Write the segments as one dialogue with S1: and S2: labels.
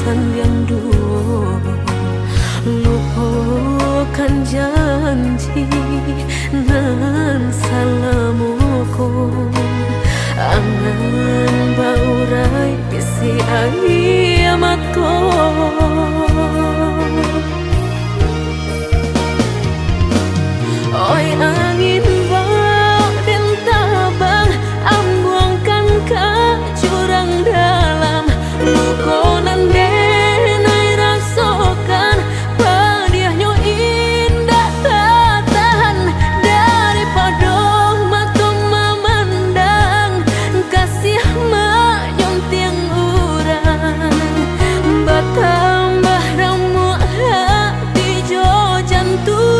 S1: sandiandu, lupakan janji nan salamuku, angan baurai bisi ayamatku. Oi angin bau dan tabang, ambuangkan ke jurang dalam, lukonan denai rasakan, padiahnya indah tak tahan, daripada mata memandang, kasih menyunting urang, bertambah ramu hati jo jantung.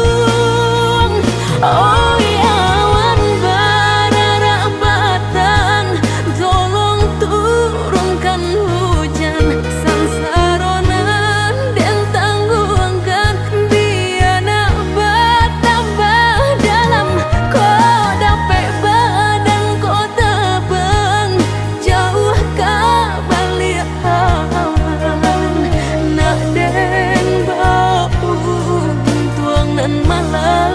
S1: Oh awan bararak batang, tolong turunkan hujan, sansaronan dan tangguhkan, biana bertambah dalam, kau dapat badan kau terbang, jauh ke balik awan, nak den bau tuang nan malam.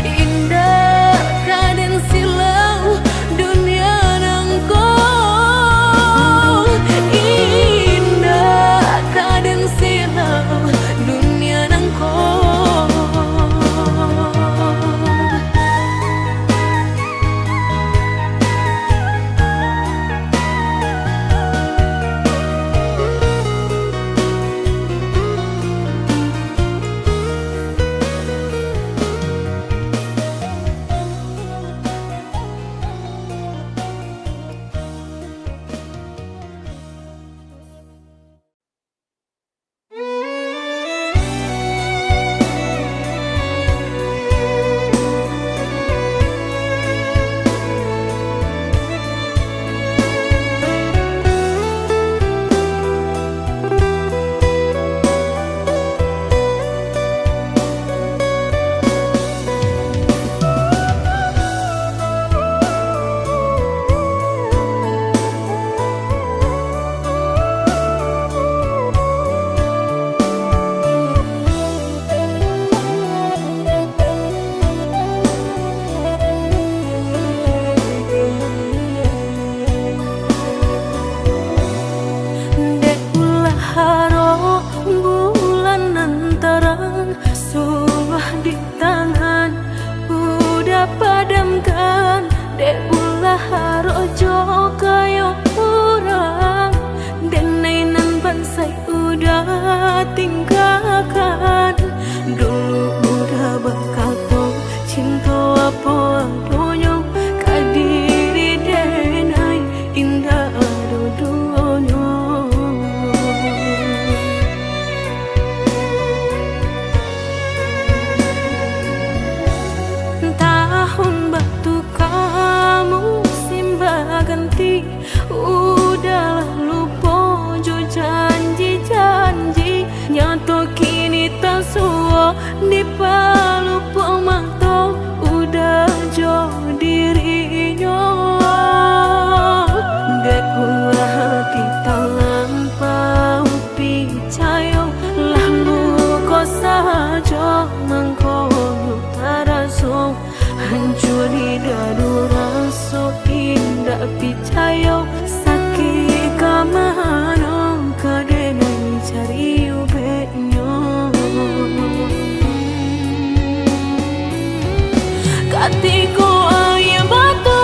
S1: Indah kaden silau dunia nangko, indah kaden silau dunia nangko. Padamkan dek ulah harojo kayo urang, denai nan bansai udah tinggalkan, dulu udah bakato cinta apa adonyo, kadiri denai indah ado duonyo. Tahun batu kamu simba ganti, udahlah lupa jo janji-janji, nyato kini tak suo di palupa mata, udah jo dirinya. Dek ulah hati tak lampau picayo, lalu kau saja mengkono taraso, hancur di dadu raso indah picayo, sakit kamano kadenai cari ubeknya. Katiku ayam batu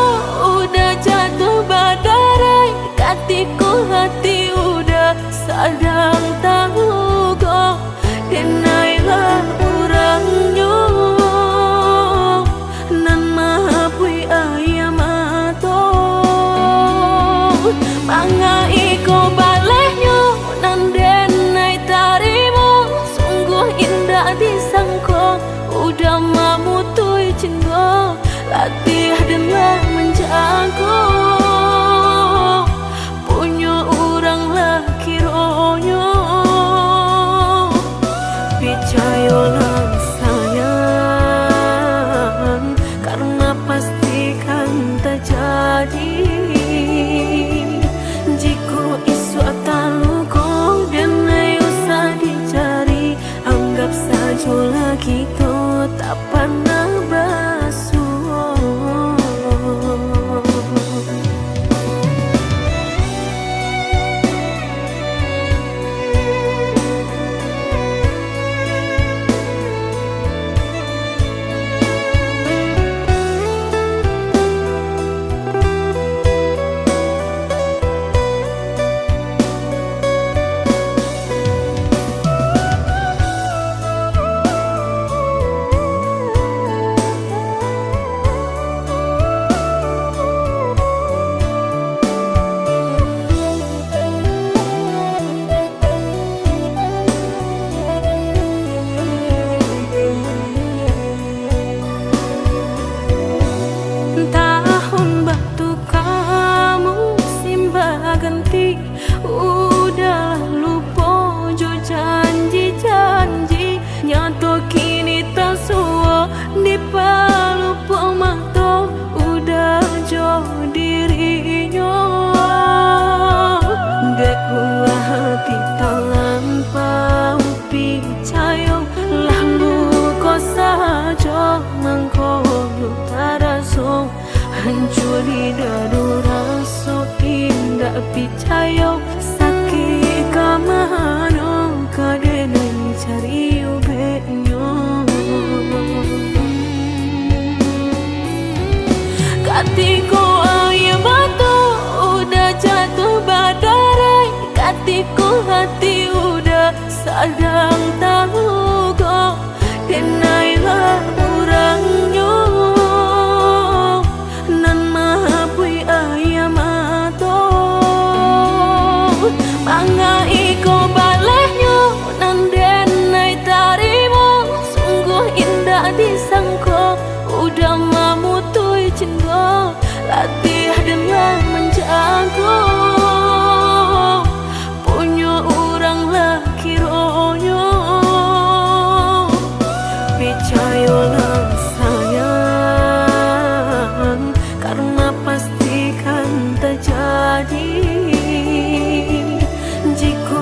S1: udah jatuh badarai, katiku hati udah sadang tahu kok, denailah orangnya nan mahapui ayam ato, pangai ko balehnya nan denai tarimo, sungguh indah disangko, udah mamutui cinta, latih denlah menjago, punya orang laki ronyo. iku hati udah sadang tahu kok denailah orangnya nan mahabui ayam atau manga iko balehnya nan denai tarimo sungguh indah disangko udah mamutui cinta latih dengan menjago punya orang laki ronyo percayalah sayang karena pastikan terjadi jika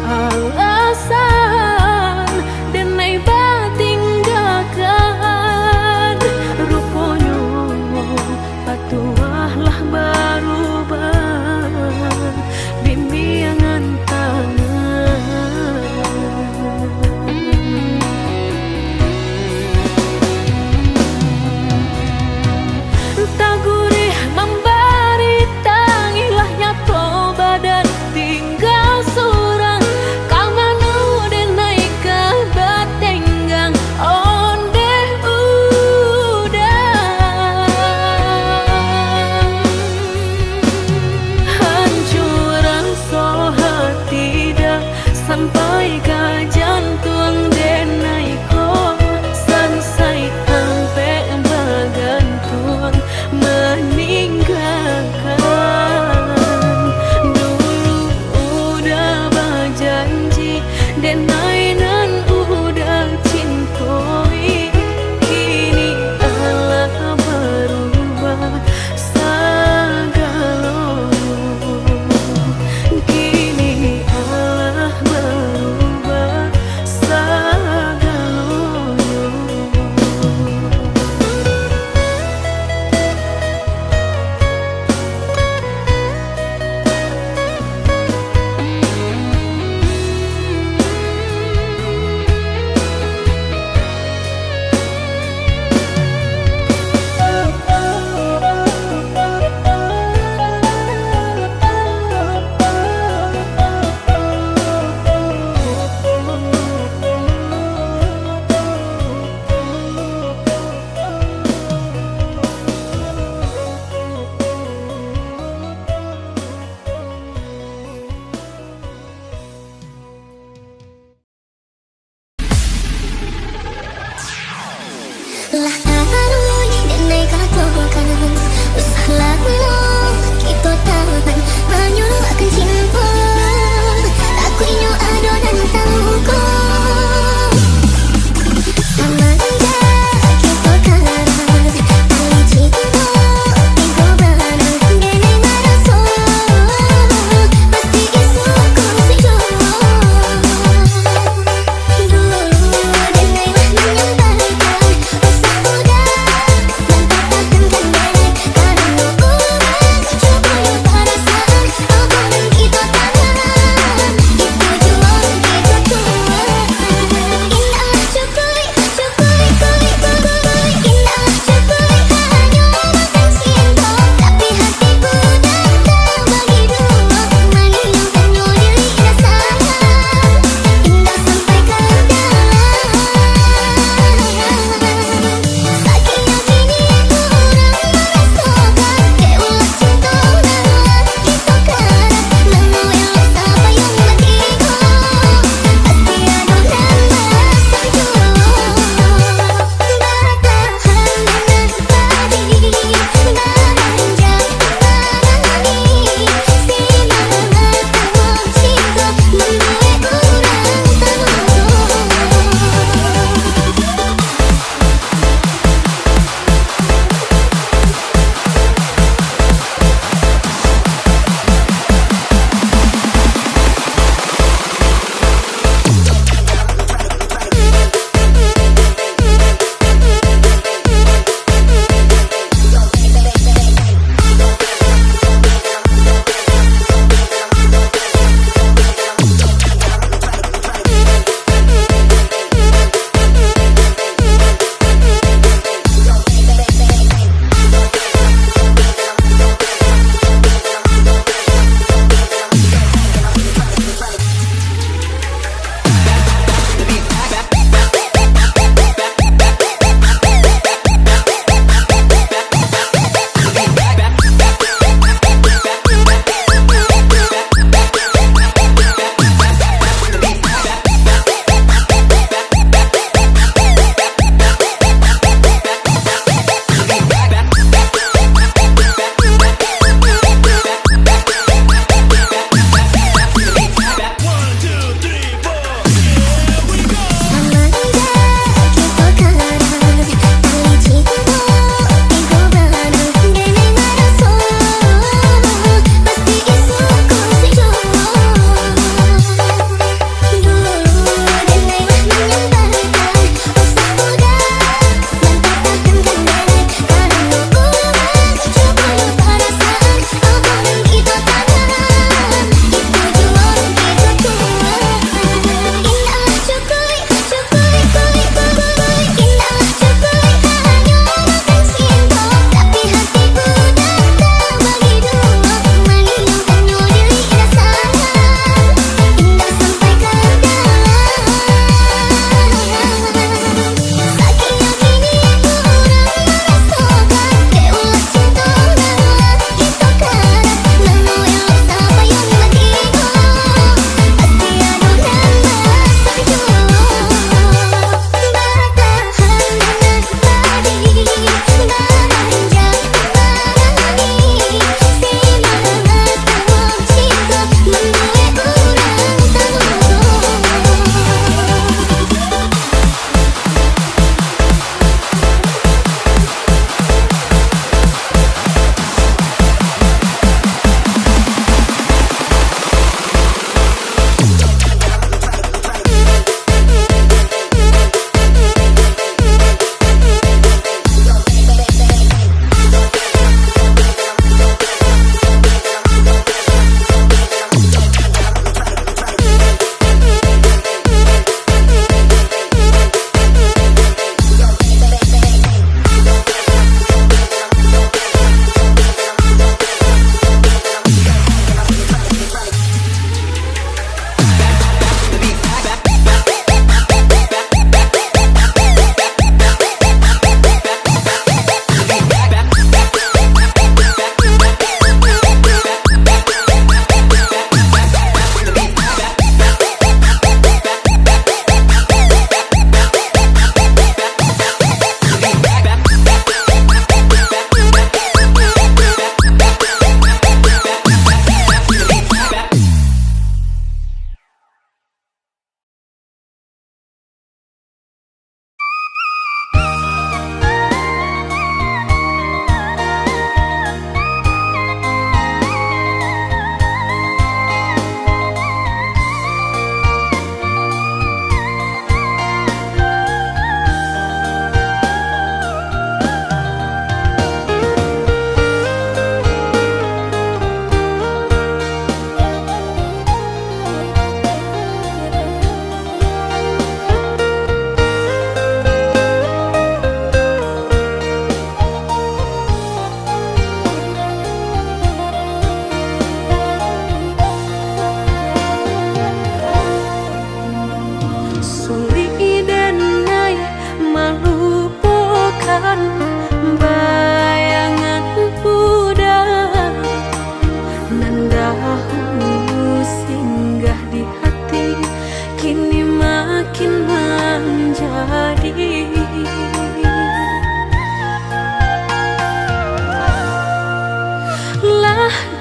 S1: alasan denai batinggalkan rupanya patuahlah berubah bimbingan tangan tak gurih memberi tangilah nyato badan tinggal surang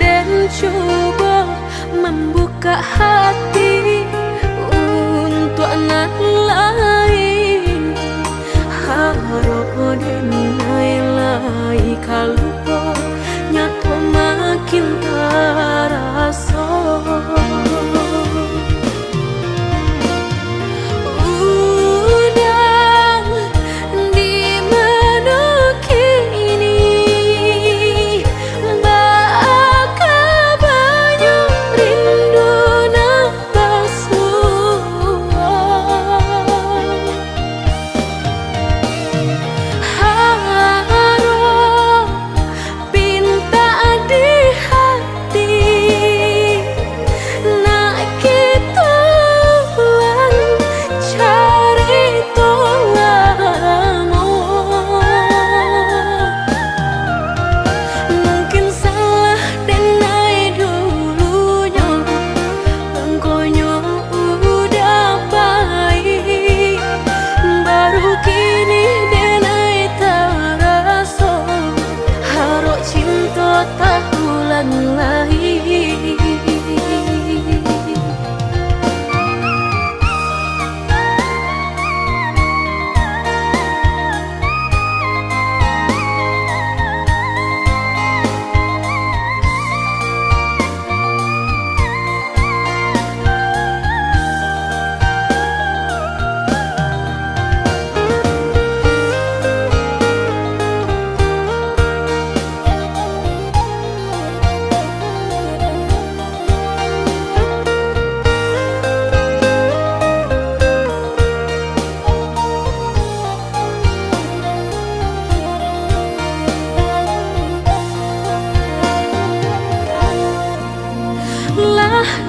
S1: dan coba membuka hati untuk anak lain. Harap denai kalau nyato makin terasa.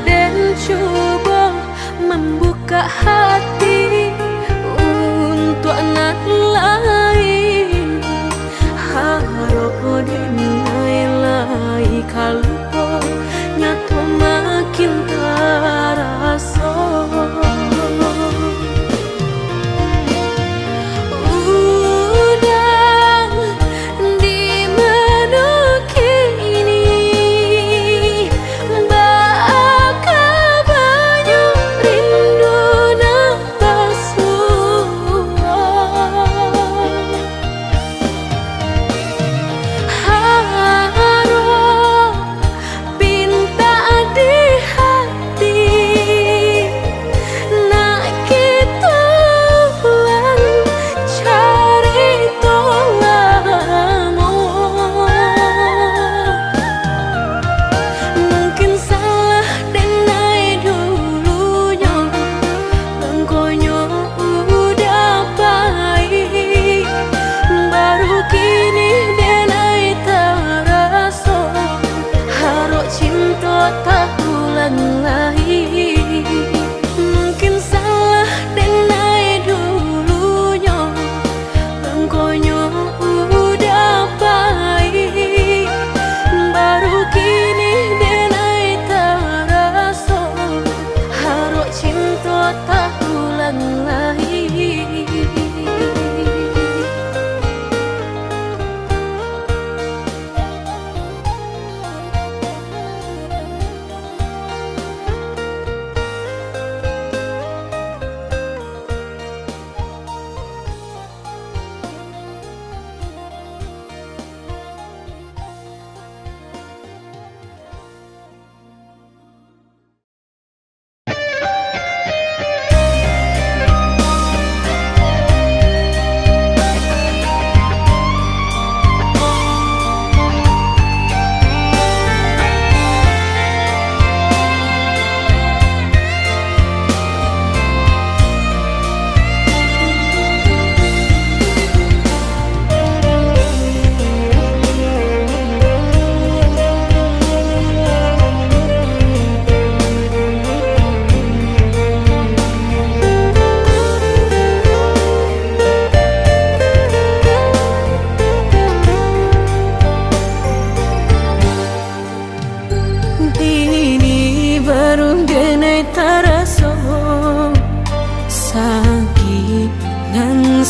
S1: Dan coba membuka hati untuk anak lain. Harap denai kalau nyato makin terasa.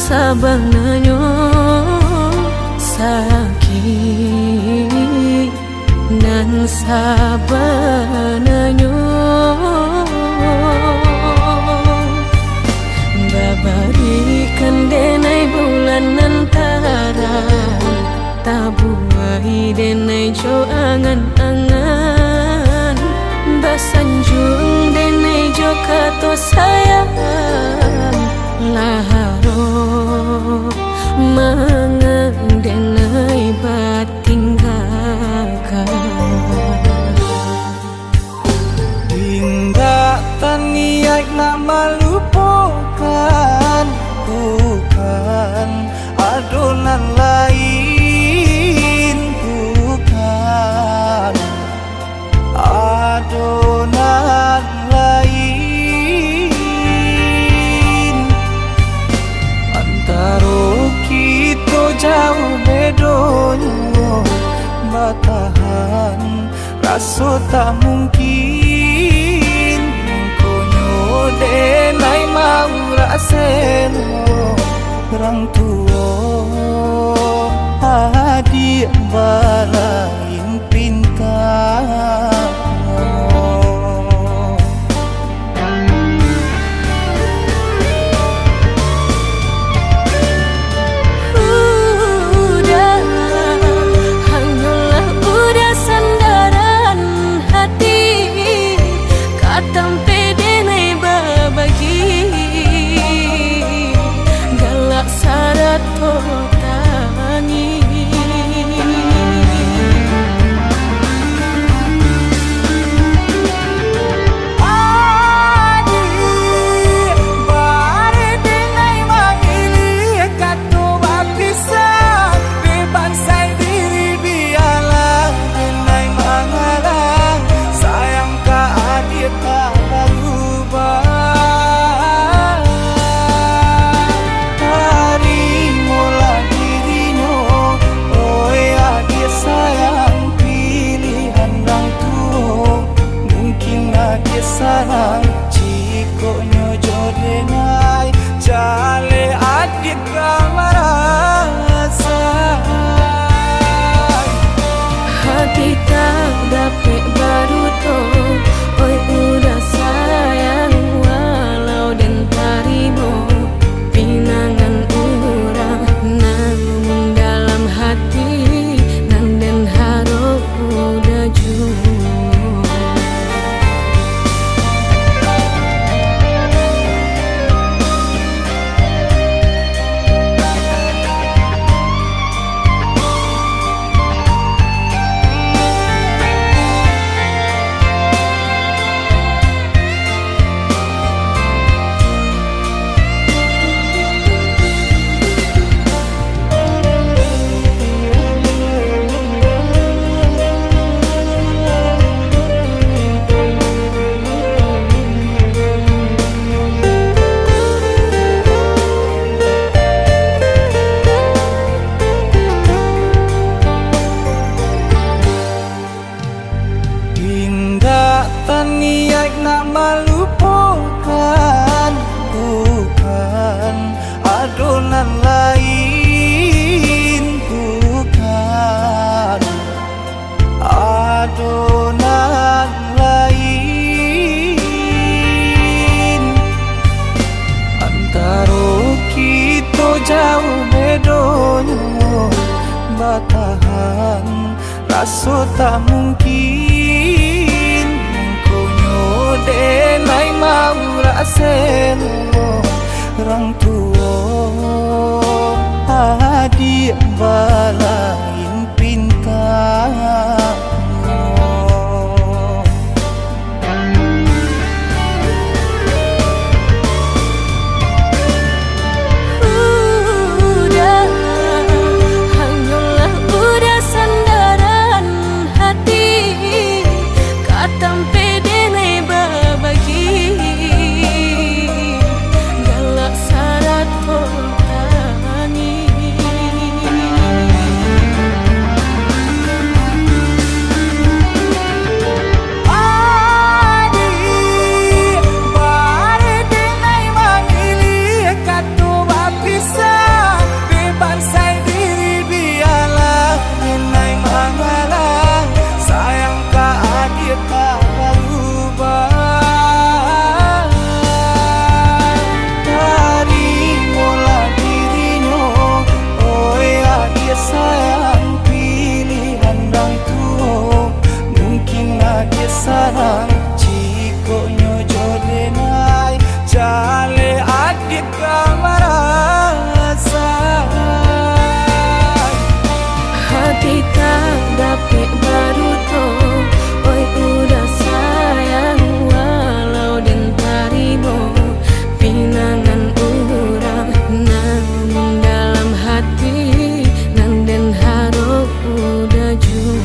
S2: sabanganyo sakit na
S1: bulan sabananyo babarikan denai bulan antara tabuai denai jo angan-angan basanjung denai jo kato sayang laharo mangang denai batinggakan
S2: Tindak taniak nak melupakan bukan adonan lain bukan adonan lain antara kita jauh bedonyo batahan rasa tak mungkin konyo denai mau raseno orang tua adik balain pintar sarang cikonyo jodenai jale adik kamarasa
S1: hati tak dapat baru to oi udah sayang walau den tarimo pinangan urang namun dalam hati nan den harap udah jauh.
S2: Niat nak melupakan bukan adonan lain bukan adonan lain antara kita jauh bedonyo batahan rasa tak mungkin denai mau raseno orang tua adik balain pintar sayang dia sarang Ciko nyojo denai Jale adik kamarasa
S1: Hati tak dapat baru toh, oi udah sayang walau den tarimo pinangan urang, namun dalam hati nan den harap udah jauh.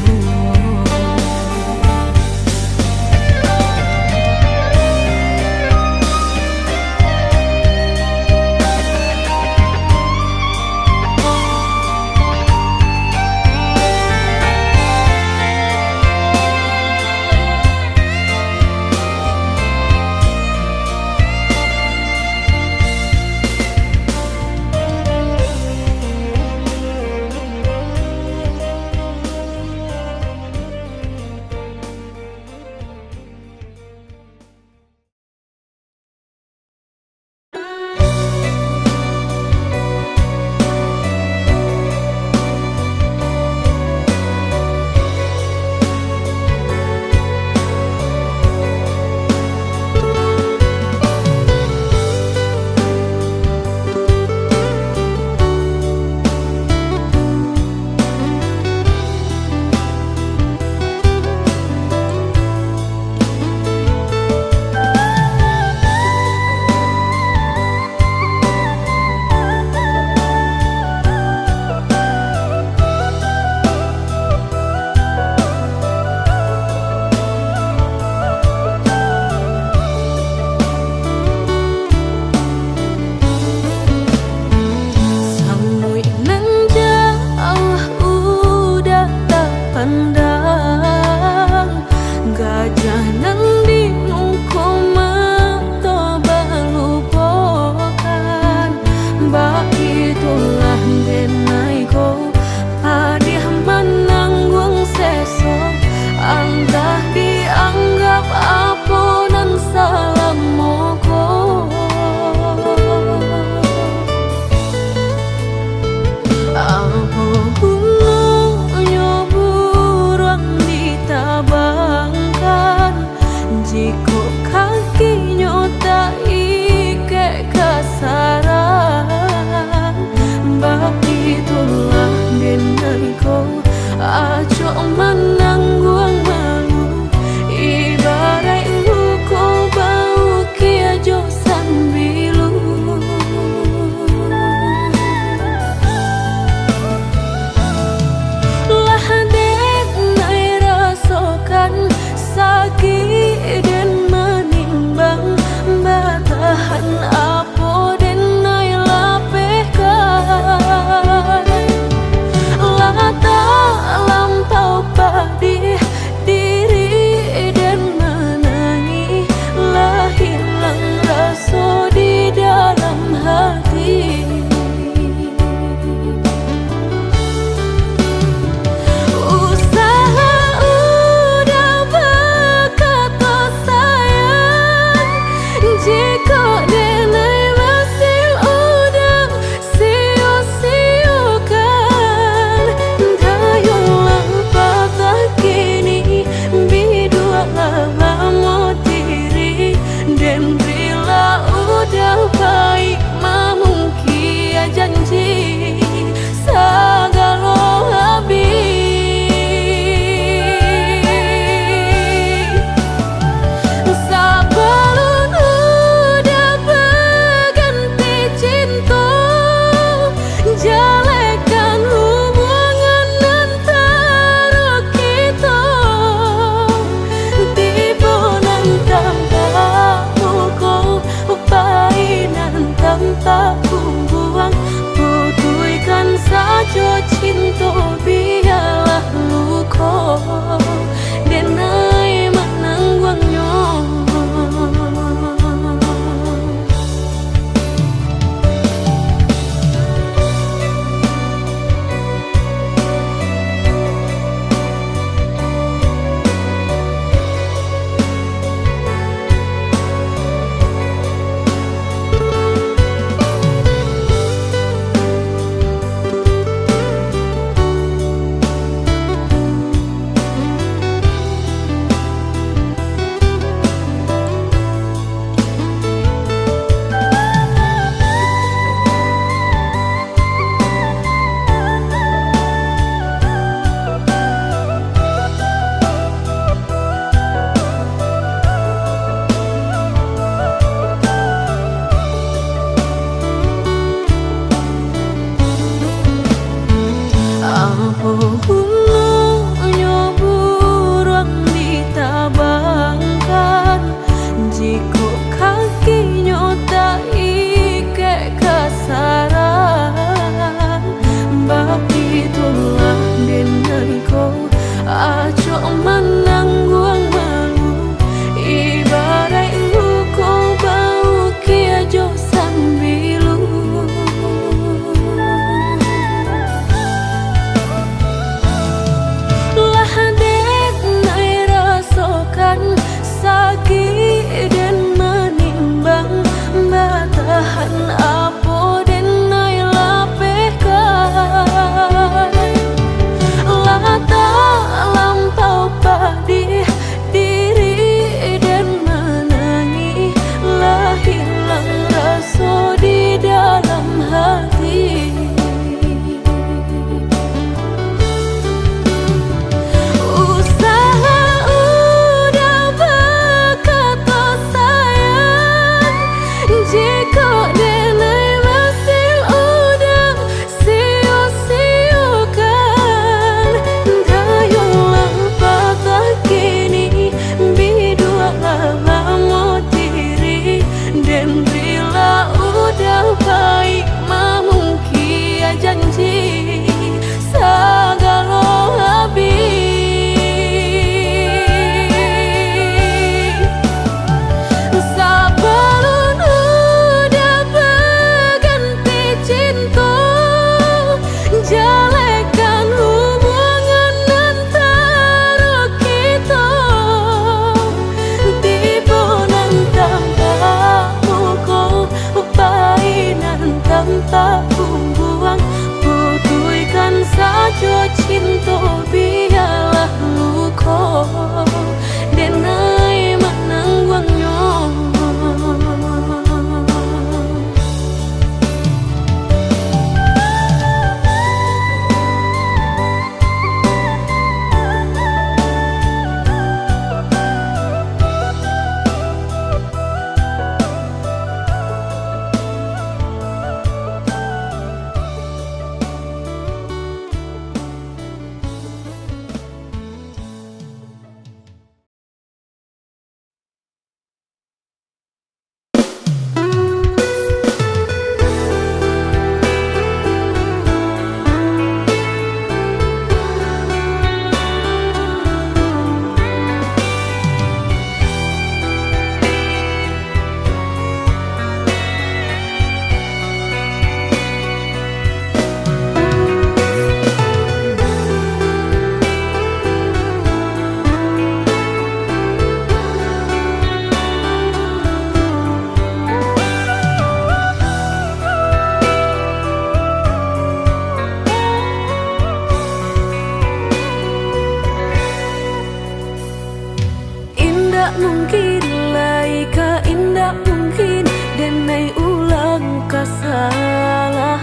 S1: Indah mungkin laika indah mungkin denai ulang kesalahan.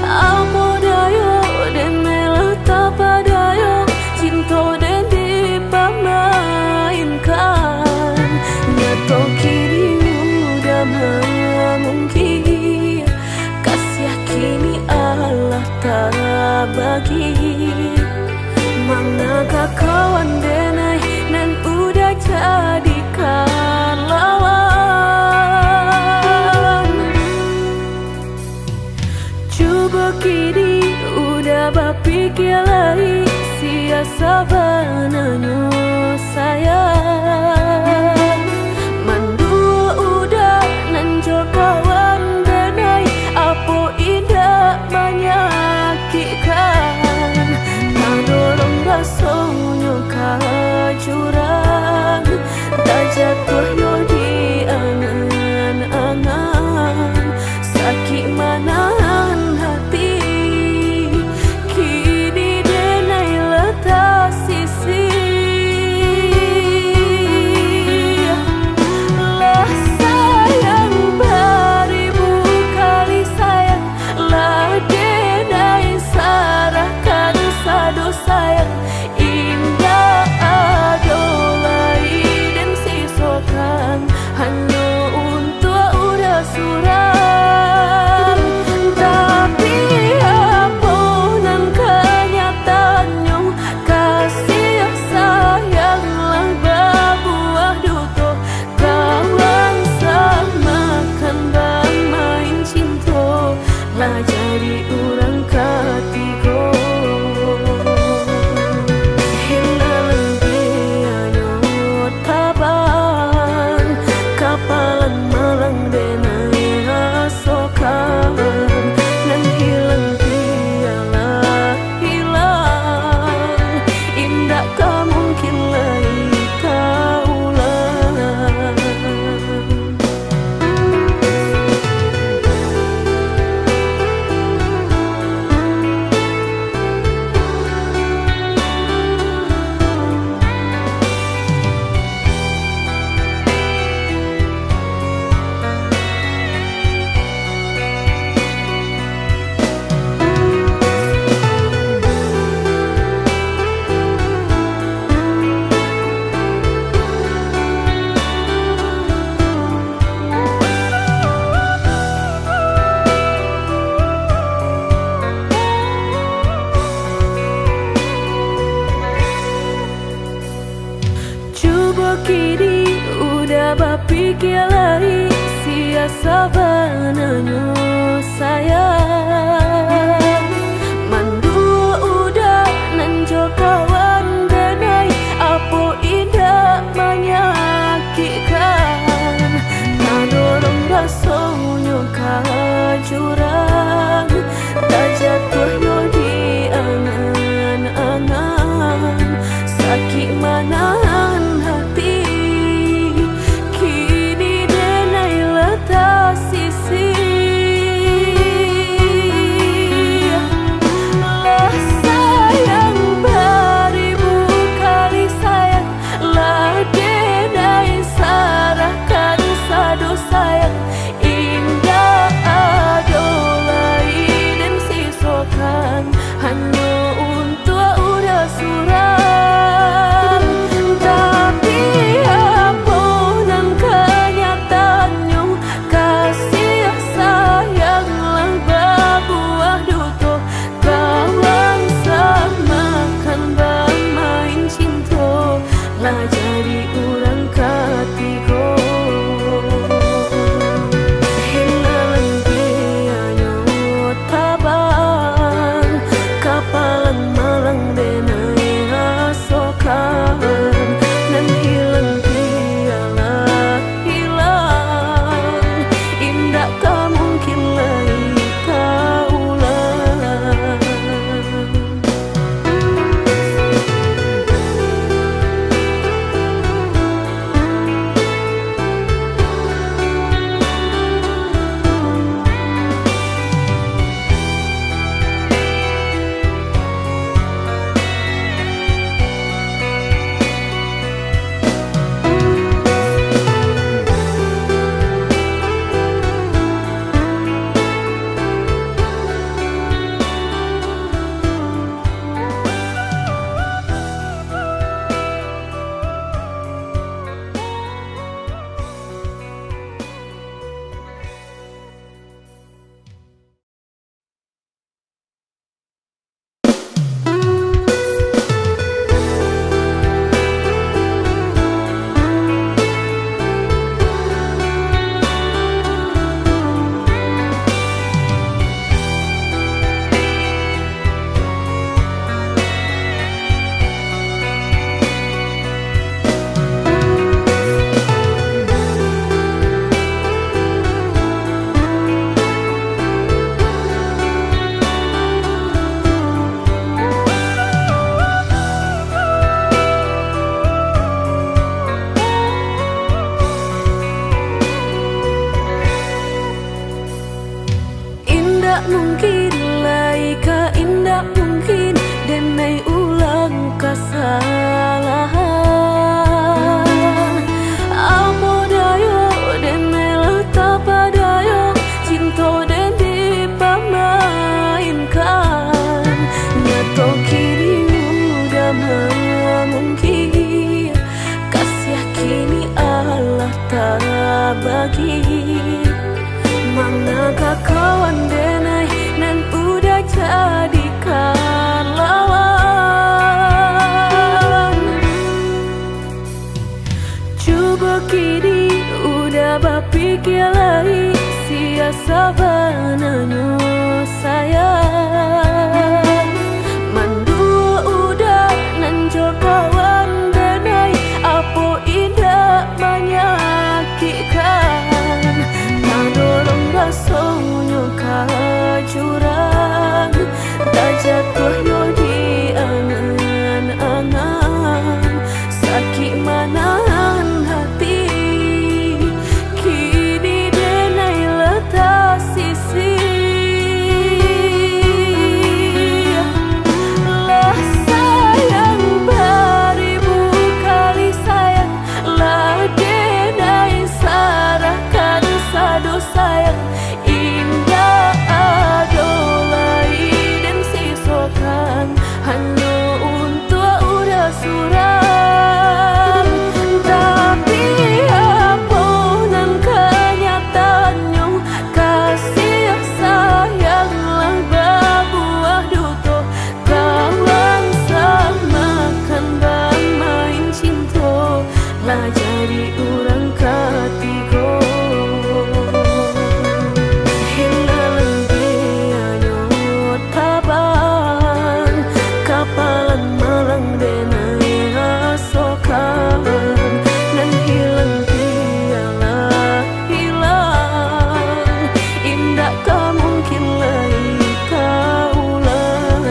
S1: Apa dayo denai letak padayo cinta den dipamainkan. Nyato kini udah mungkin kasih kini Allah tak bagi. Manakah kawan denai nan udah jadikan lawan. Coba kini udah berpikir lagi siasa bananyo sayang. Mandua udah nanjol kawan denai apa indah menyakitkan. Dorong rasanya kajuran tak jatuh yo di angan-angan. Sakit manahan hati kini denai letak sisi. Lah sayang beribu kali sayang, lah denai sarahkan sado sayang. Indah adolai dan sisokan hanya untuk udah suram. Tapi apa nan kenyataannya kasih sayanglah berbuah duto. Kawan samakan bermain cinta lah jadi orang ketiga. Kapalan malang denai asokan nan hilang tialah hilang. Indah tak mungkin lagi kaulang. Coba kini udah berpikir lagi siasa bananyo sayang. Mandua udah nanjol kawan denai apa indah menyakitkan. Tak dorong rasanya kajuran tak jatuh yo di angan-angan. Sakit manahan hati kini denai letak sisi. Lah sayang kini udah berpikir lain, sia sabananya sayang. Mandua udah nanjol kawan denai, apa indah menyakitkan. Tak dorong rasanya kajurang, tak jatuhnya di angan-angan. Sakit manahan hati, kini denai letak sisi. Lah sayang beribu kali sayang, lah denai sarahkan sadu sayang. Indah adolai dan sisokan hanya untuk udah suram. Tapi apunan kenyataannya, kasih sayanglah berbuah duto. Kawan samakan bermain cinta, lah jadi orang ketiga. Hilang dianya taban, kapalan malang denai asokan. Dan hilang dialah hilang, indah tak mungkin lagi kaulang.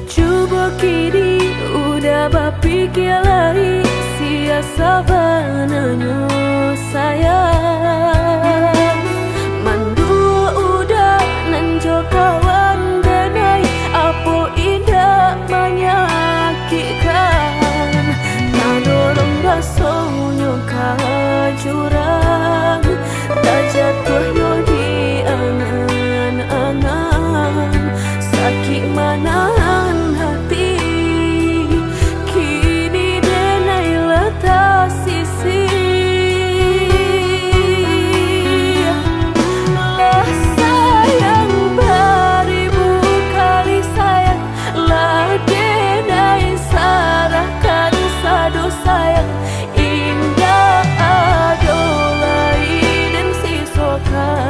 S1: Coba kini udah berpikir lain, sia sabananya sayang. Mandua udah nanjol kawan denai, apa indah menyakitkan. Tak dorong rasanya kajurang, tak jatuhnya di angan-angan. Sakit manahan hati, kini denai letak sisi. Lah sayang beribu kali sayang, lah denai sarahkan sadu sayang. Indah adolai dan sisokan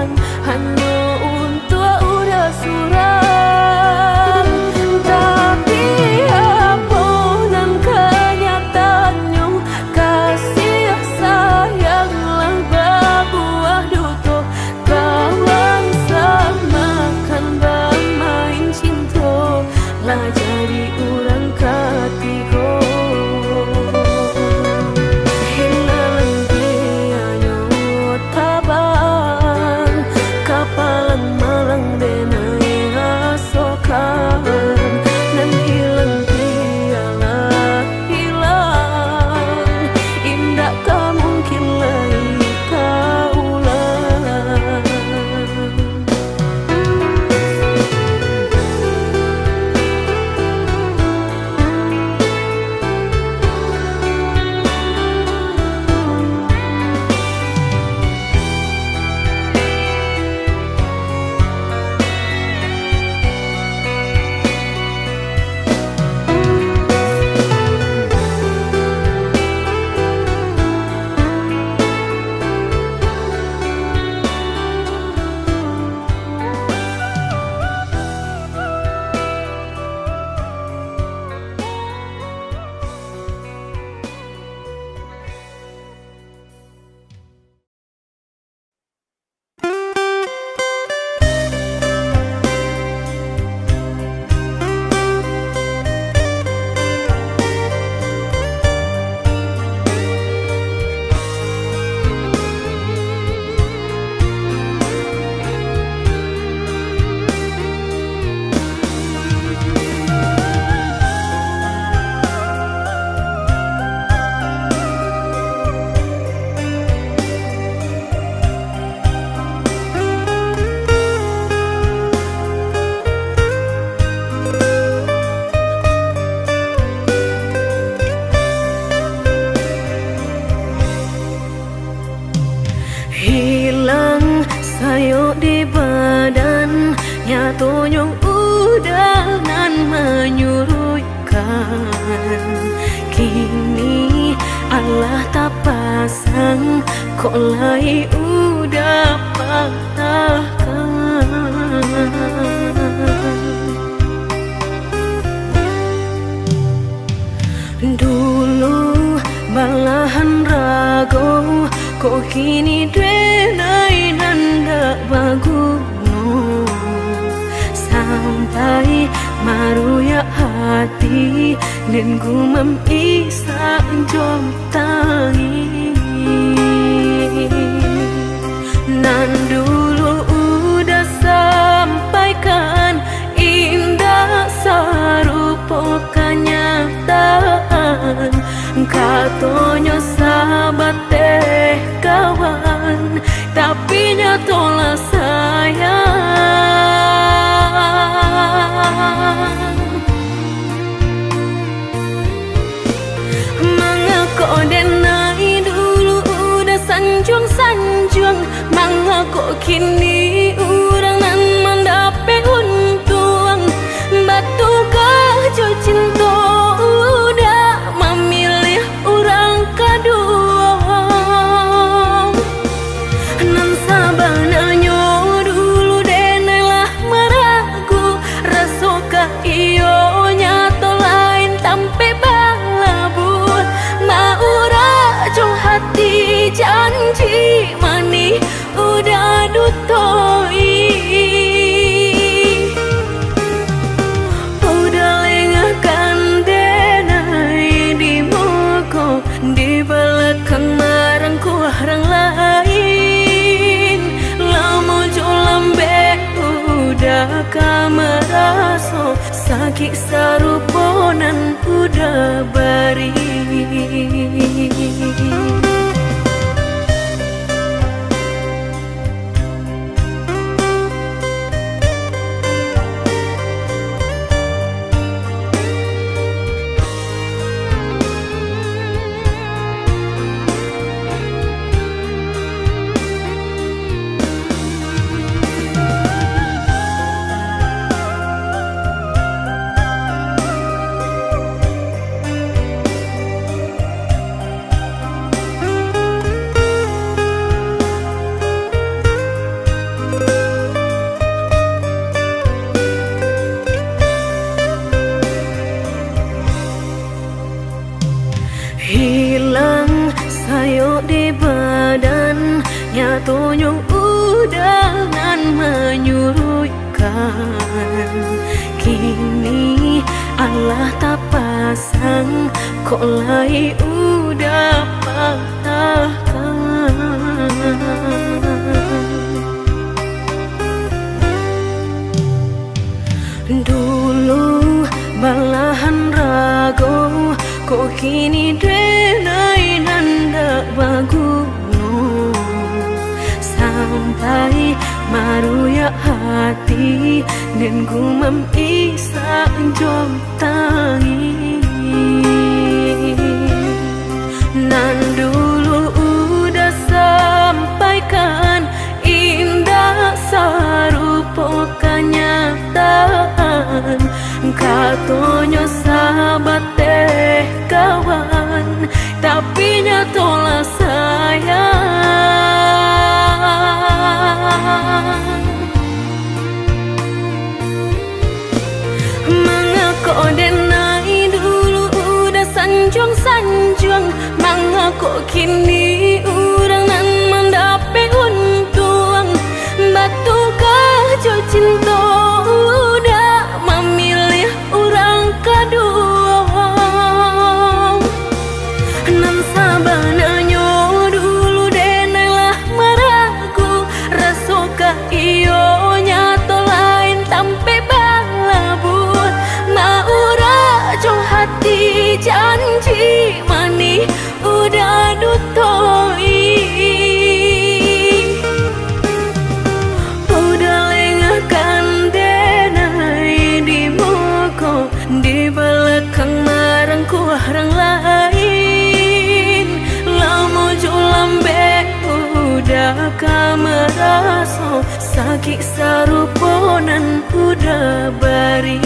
S1: kok lai udah patahkan. Dulu balahan rago kok kini drenai nanda baguno. Sampai maruya hati dan gumam isa jom tangi. Nan dulu udah sampaikan indah sarupo kenyataan. Katonyo sahabat teh kawan, tapi nyatolah sayang. Mangako denai dulu udah sanjung-sanjung, mangako kini urang nan mandape untung. Batu gajo cinta udah memilih urang kedua. Nan sabananyo dulu denai lah meragu, rasoka iyo nyato lain tampe balabur. Maura jong hati janji mani udah dutoi. Udah lengahkan denai di moko, di belakang marangku orang lain. Lamo jolambe udah kameraso, sakit saruponan udah bari. Hilang sayo di badan, nyatonya udah nan menyurutkan. Kini Allah tak pasang, kok lai udah patahkan. Dulu balahan rago kok kini drenai nanda baguno. Sampai maruya hati dan gumam isa jom tangi. Nan dulu udah sampaikan indah sarupo kenyataan. Katonyo sahabat teh kawan, tapi nyatolah sayang. Mangako denai dulu udah sanjung-sanjung, mangako kini urang nan mandape untung. Batu gajo cinta udah memilih urang kedua. Nan sabananyo dulu denai lah meragu, rasoka iyo nyato lain tampe balabur. Maura jong hati janji mani udah dutoi. Udah lengahkan denai di moko, di belakang marangku orang lain. Lamo jolambe udah kameraso, sakit saruponan udah bari.